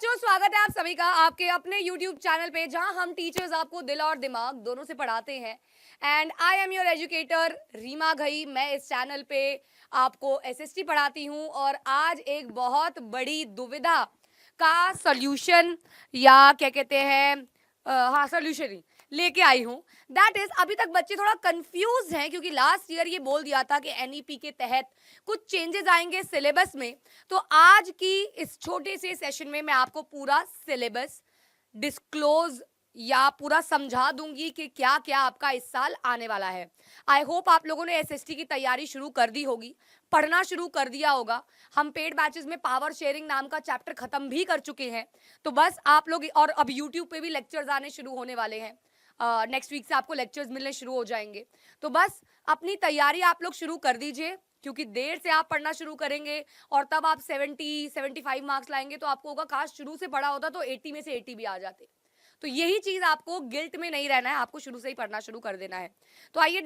बच्चों, स्वागत है आप सभी का आपके अपने YouTube चैनल पे, जहां हम टीचर्स आपको दिल और दिमाग दोनों से पढ़ाते हैं। And I am your educator Reema Ghai. मैं इस चैनल पे आपको एसएसटी पढ़ाती हूं और आज एक बहुत बड़ी दुविधा का सॉल्यूशन या क्या कहते हैं, हाँ सॉल्यूशन ही लेके आई हूँ। दैट इज, अभी तक बच्चे थोड़ा कंफ्यूज हैं क्योंकि लास्ट ईयर ये बोल दिया था कि एनईपी के तहत कुछ चेंजेस आएंगे सिलेबस में। तो आज की इस छोटे से सेशन में मैं आपको पूरा सिलेबस डिस्क्लोज या पूरा समझा दूंगी कि क्या क्या आपका इस साल आने वाला है। आई होप आप लोगों ने एसएसटी की तैयारी शुरू कर दी होगी, पढ़ना शुरू कर दिया होगा। हम पेड बैचेस में पावर शेयरिंग नाम का चैप्टर खत्म भी कर चुके हैं। तो बस आप लोग, और अब यूट्यूब पे भी लेक्चर्स आने शुरू होने वाले हैं। नेक्स्ट वीक से आपको लेक्चर्स मिलने शुरू हो जाएंगे। तो बस अपनी तैयारी आप लोग शुरू कर दीजिए, क्योंकि देर से आप पढ़ना शुरू करेंगे और तब आप 75 मार्क्स लाएंगे तो आपको होगा काश शुरू से पढ़ा होता तो 80 में से 80 भी आ जाते। तो यही चीज आपको गिल्ट में नहीं रहना है, आपको शुरू से ही पढ़ना शुरू कर देना है। तो आइए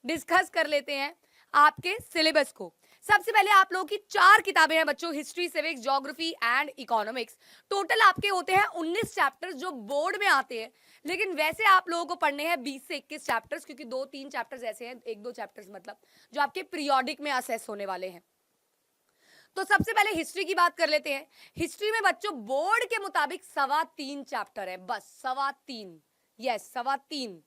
डिस्कस कर लेते हैं आपके सिलेबस को। सबसे पहले आप लोगों की 4 किताबें हैं बच्चों, history, civics, geography and economics. Total आपके होते हैं 19 चैप्टर्स जो बोर्ड में आते हैं, लेकिन वैसे आप लोगों को पढ़ने हैं 20 से 21 चैप्टर्स, क्योंकि 2-3 चैप्टर्स ऐसे हैं, 1-2 चैप्टर्स मतलब, जो आपके पीरियोडिक में असेस होने वाले हैं। तो सबसे पहले हिस्ट्री की बात कर लेते हैं। हिस्ट्री में बच्चों बोर्ड के मुताबिक 3.25 चैप्टर है, बस 3.25। यस 3.25,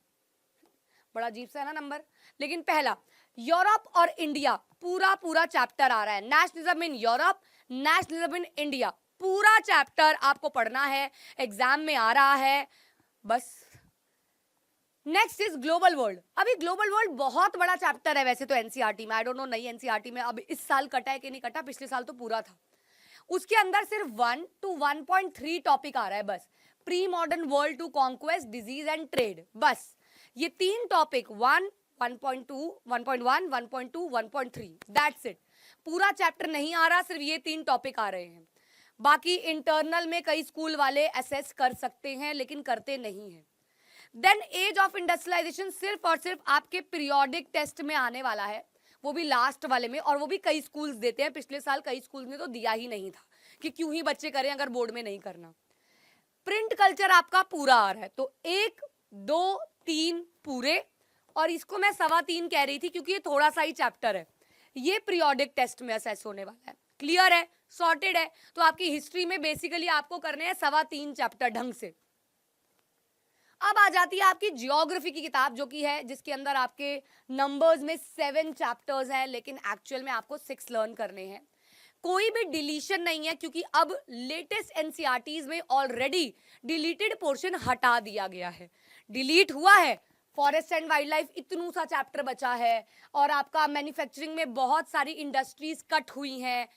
बड़ा अजीब सा है ना नंबर। लेकिन पहला यूरोप और इंडिया, पूरा चैप्टर आ रहा है। Nationalism in Europe, nationalism in India, पूरा चैप्टर आपको पढ़ना है, एग्जाम में आ रहा है बस। Next is global world. अभी ग्लोबल वर्ल्ड बहुत बड़ा चैप्टर है वैसे तो एनसीईआरटी में। आई डोंट नो नई एनसीईआरटी में अब इस साल कटा है कि नहीं कटा, पिछले साल तो पूरा था। उसके अंदर सिर्फ 1 to 1.3 टॉपिक आ रहा है बस। Pre modern world to conquest, disease and trade, बस ये 3 टॉपिक, 1, 1.2, 1.1, 1.2, 1.3, दैट्स इट। पूरा चैप्टर नहीं आ रहा, सिर्फ ये 3 टॉपिक आ रहे हैं। बाकी इंटरनल में कई स्कूल वाले असेस कर सकते हैं लेकिन करते नहीं हैं। देन एज ऑफ इंडस्ट्रियलाइजेशन सिर्फ और सिर्फ आपके पीरियोडिक टेस्ट में आने वाला है, वो भी लास्ट वाले में, और वो भी कई स्कूल्स देते हैं। पिछले साल कई स्कूल्स ने तो दिया ही नहीं था कि क्यों ही बच्चे करें अगर बोर्ड में नहीं करना। प्रिंट कल्चर आपका पूरा आ रहा है, तो 1, 2, 3 पूरे, और इसको मैं 3.25 कह रही थी क्योंकि ये थोड़ा सा ही चैप्टर है। ये पीरियोडिक टेस्ट में असेस होने वाला है। क्लियर है, सॉर्टेड है। तो आपकी हिस्ट्री में बेसिकली आपको करने हैं 3.25 चैप्टर ढंग से। अब आ जाती है आपकी ज्योग्राफी की किताब, जो कि है जिसके अंदर आपके नंबर्स में 7 चैप्टर्स हैं, लेकिन एक्चुअल में आपको 6 लर्न करने हैं। कोई भी डिलीशन नहीं है क्योंकि अब लेटेस्ट एनसीईआरटीज में ऑलरेडी डिलीटेड पोर्शन हटा दिया गया है। डिलीट हुआ है फॉरेस्ट एंड वाइल्ड लाइफ, इतनू सा चैप्टर बचा है, और आपका मैन्युफैक्चरिंग में बहुत सारी इंडस्ट्रीज कट हुई हैं,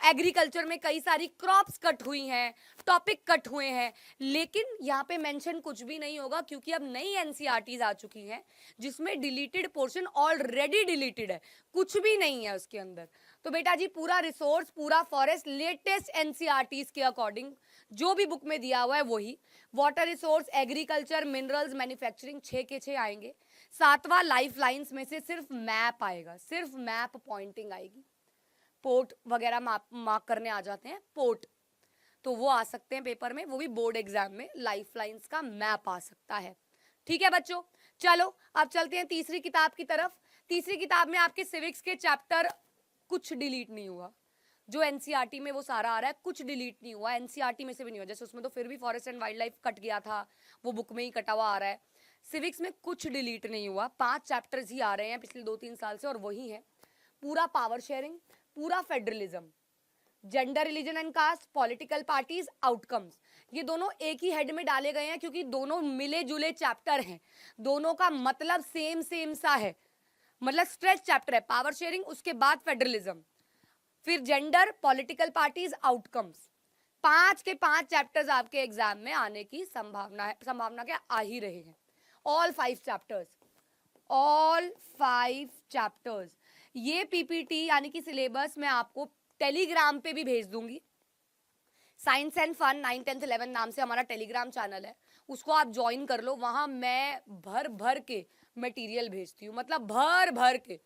एग्रीकल्चर में कई सारी क्रॉप्स कट हुई हैं, टॉपिक कट हुए हैं। लेकिन यहाँ पे मेंशन कुछ भी नहीं होगा क्योंकि अब नई एनसीईआरटीज आ चुकी हैं जिसमें डिलीटेड पोर्शन ऑलरेडी डिलीटेड है, कुछ भी नहीं है उसके अंदर। तो बेटा जी पूरा रिसोर्स, पूरा फॉरेस्ट लेटेस्ट एनसीईआरटीज के अकॉर्डिंग जो भी बुक में दिया हुआ है वही। Water resource, agriculture, minerals, manufacturing 6 के 6 आएंगे। 7वां लाइफ लाइन्स में से सिर्फ मैप आएगा, सिर्फ मैप पॉइंटिंग आएगी। पोर्ट वगैरह मार्क करने आ जाते हैं, पोर्ट तो वो आ सकते हैं पेपर में, वो भी बोर्ड एग्जाम में लाइफ लाइन्स का मैप आ सकता है। ठीक है बच्चों, चलो अब चलते हैं तीसरी किताब की तरफ। तीसरी किताब में आपके सिविक्स के चैप्टर कुछ डिलीट नहीं हुआ, जो एनसीईआरटी में वो सारा आ रहा है, कुछ डिलीट नहीं हुआ, एनसीईआरटी में से भी नहीं हुआ। जैसे उसमें तो फिर भी forest and wild life cut गया था, वो बुक में ही कटा हुआ आ रहा है। सिविक्स में कुछ डिलीट नहीं हुआ, 5 चैप्टर्स ही आ रहे हैं पिछले 2-3 साल से, और वही है पूरा पावर शेयरिंग, पूरा federalism, gender, religion and caste, political parties, outcomes. ये दोनों एक ही हेड में डाले गए हैं क्योंकि दोनों मिले जुले चैप्टर हैं, दोनों का मतलब सेम सा है, मतलब स्ट्रेच चैप्टर है। पावर शेयरिंग, उसके बाद फेडरलिज्म, फिर जेंडर, पॉलिटिकल पार्टीज, आउटकम्स। 5 के 5 चैप्टर्स आपके एग्जाम में आने की संभावना है, संभावना क्या आ ही रहे हैं। All 5 chapters, all 5 chapters. ये पीपीटी यानी कि सिलेबस मैं आपको टेलीग्राम पे भी भेज दूंगी। साइंस एंड फन 9, 10, 11 नाम से हमारा टेलीग्राम चैनल है, उसको आप ज्वाइन कर लो। वहां मैं भर भर के मटेरियल भेजती हूँ, मतलब भर भर के,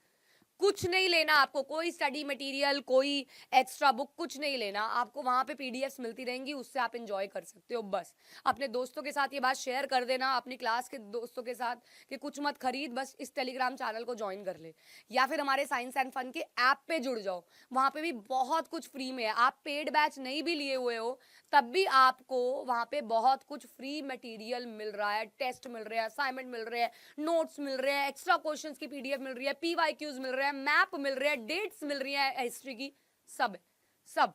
कुछ नहीं लेना आपको, कोई स्टडी मटेरियल, कोई एक्स्ट्रा बुक, कुछ नहीं लेना आपको। वहां पे पीडीएफ्स मिलती रहेंगी, उससे आप एंजॉय कर सकते हो बस। अपने दोस्तों के साथ ये बात शेयर कर देना, अपनी क्लास के दोस्तों के साथ, कि कुछ मत खरीद, बस इस टेलीग्राम चैनल को ज्वाइन कर ले, या फिर हमारे साइंस एंड फन के ऐप पे जुड़ जाओ। वहां पे भी बहुत कुछ फ्री में है। आप पेड बैच नहीं भी लिए हुए हो तब भी आपको वहां पे बहुत कुछ फ्री मटेरियल मिल रहा है, टेस्ट मिल रहे हैं, असाइनमेंट मिल रहे हैं, नोट्स मिल रहे हैं, एक्स्ट्रा क्वेश्चंस की पीडीएफ मिल रही है, पीवाईक्यूज मिल रहे हैं, मैप मिल रहे हैं, डेट्स मिल रही है हिस्ट्री की, सब सब।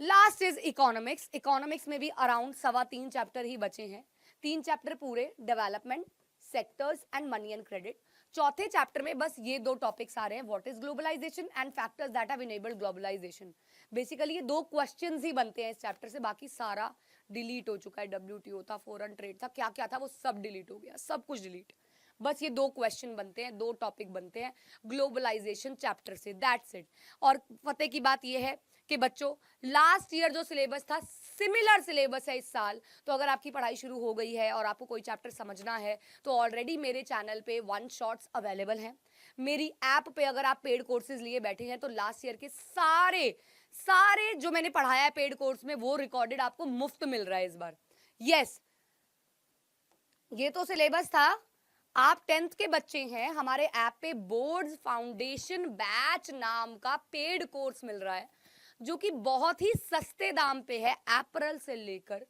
Last is economics. इकोनॉमिक्स में भी अराउंड 3.25 चैप्टर ही बचे हैं। 3 चैप्टर पूरे, development, sectors and money and credit. चौथे चैप्टर में बस ये 2 टॉपिक्स आ रहे हैं, what is globalisation and factors that have enabled globalisation. Basically ये 2 क्वेश्चंस ही बनते हैं इस चैप्टर से, बाकी सारा डिलीट हो चुका है। WTO था, फॉरेन ट्रेड था, क्या क्या था वो सब डिलीट हो गया, सब कुछ डिलीट। बस ये 2 क्वेश्चन बनते हैं, 2 टॉपिक बनते हैं ग्लोबलाइजेशन चैप्टर से, दैट्स इट। और फतेह की बात ये है कि बच्चों, लास्ट ईयर जो सिलेबस था सिमिलर सिलेबस है इस साल। तो अगर आपकी पढ़ाई शुरू हो गई है और आपको कोई चैप्टर समझना है तो ऑलरेडी मेरे चैनल पे 1 शॉट्स अवेलेबल हैं। मेरी ऐप पे अगर आप पेड कोर्सेज लिए बैठे हैं तो लास्ट ईयर के सारे सारे जो मैंने पढ़ाया है पेड कोर्स में वो रिकॉर्डेड आपको मुफ्त मिल रहा है इस बार। यस, ये तो सिलेबस था। आप 10th के बच्चे हैं, हमारे ऐप पे बोर्ड्स फाउंडेशन बैच नाम का पेड कोर्स मिल रहा है जो कि बहुत ही सस्ते दाम पे है। अप्रैल से लेकर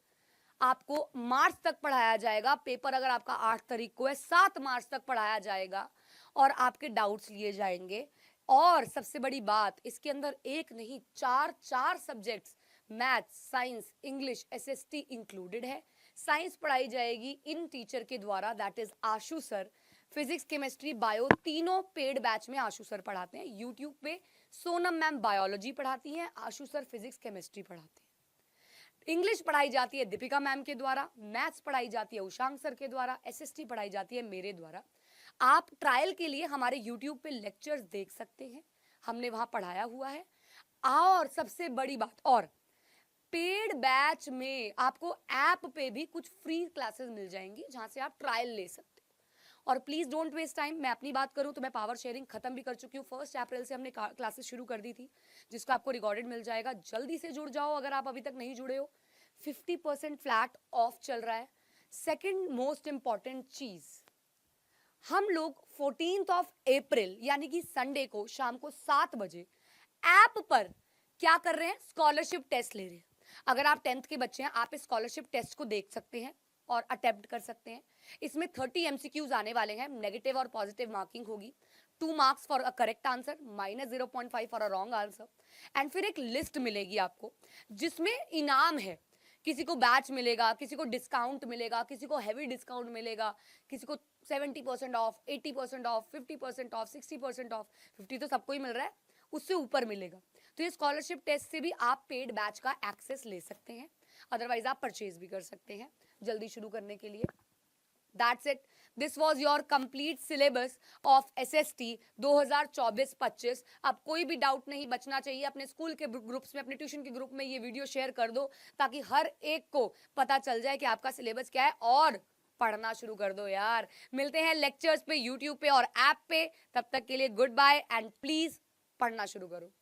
आपको मार्च तक पढ़ाया जाएगा। पेपर अगर आपका 8 तारीख को है, 7 मार्च तक पढ़ाया जाएगा और आपके डाउट्स लिए जाएंगे। और सबसे बड़ी बात, इसके अंदर एक नहीं 4 subjects, maths, science, English, SST included है। साइंस पढ़ाई जाएगी इन टीचर के द्वारा, that is Ashu sir. Physics, chemistry, bio तीनों पेड बैच में आशु सर पढ़ाते हैं। यूट्यूब पे सोनम मैम बायोलॉजी पढ़ाती हैं, आशु सर फिजिक्स केमिस्ट्री पढ़ाते हैं। इंग्लिश पढ़ाई जाती है दीपिका मैम के द्वारा, मैथ्स पढ़ाई जाती है उशांक सर के द्वारा, SST पढ़ाई जाती है मेरे द्वारा। आप ट्रायल के लिए हमारे यूट्यूब पे लेक्चर्स देख सकते हैं, हमने वहां पढ़ाया हुआ है। और सबसे बड़ी बात, और पेड बैच में आपको ऐप पे भी कुछ फ्री क्लासेस मिल जाएंगी जहां से आप ट्रायल ले सकते हो। और प्लीज डोंट वेस्ट टाइम। मैं अपनी बात करूं तो मैं पावर शेयरिंग खत्म भी कर चुकी हूँ। 1 अप्रैल से हमने क्लासेस शुरू कर दी थी, जिसका आपको रिकॉर्डेड मिल जाएगा। जल्दी से जुड़ जाओ अगर आप अभी तक नहीं जुड़े हो। 50% फ्लैट ऑफ चल रहा है। सेकेंड मोस्ट इंपॉर्टेंट चीज, हम लोग 14 अप्रैल यानी कि संडे को शाम को 7 बजे ऐप पर क्या कर रहे हैं, स्कॉलरशिप टेस्ट ले रहे हैं। अगर आप 10th के बच्चे हैं, आप इस स्कॉलरशिप टेस्ट को देख सकते हैं और अटेम्प्ट कर सकते हैं। इसमें 30 MCQs आने वाले हैं, नेगेटिव और पॉजिटिव मार्किंग होगी। 2 marks for a correct answer, -0.5 for a wrong answer. And फिर एक लिस्ट मिलेगी आपको जिसमें इनाम है। किसी को बैच मिलेगा, किसी को डिस्काउंट मिलेगा, किसी को हैवी डिस्काउंट मिलेगा, किसी को 70% ऑफ, 80% ऑफ, 50% ऑफ, 60% ऑफ। 50 तो सबको ही मिल रहा है, उससे ऊपर मिलेगा। तो ये स्कॉलरशिप टेस्ट से भी आप पेड बैच का एक्सेस ले सकते हैं, अदरवाइज आप परचेज भी कर सकते हैं जल्दी शुरू करने के लिए। That's it, this was your complete syllabus of SST 2024-25। अब कोई भी डाउट नहीं बचना चाहिए। अपने स्कूल के ग्रुप्स में, अपने ट्यूशन के ग्रुप में ये वीडियो शेयर कर दो ताकि हर एक को पता चल जाए कि आपका सिलेबस क्या है, और पढ़ना शुरू कर दो यार। मिलते हैं लेक्चर्स पे, यूट्यूब पे और ऐप पे। तब तक के लिए गुड बाय एंड प्लीज पढ़ना शुरू करो।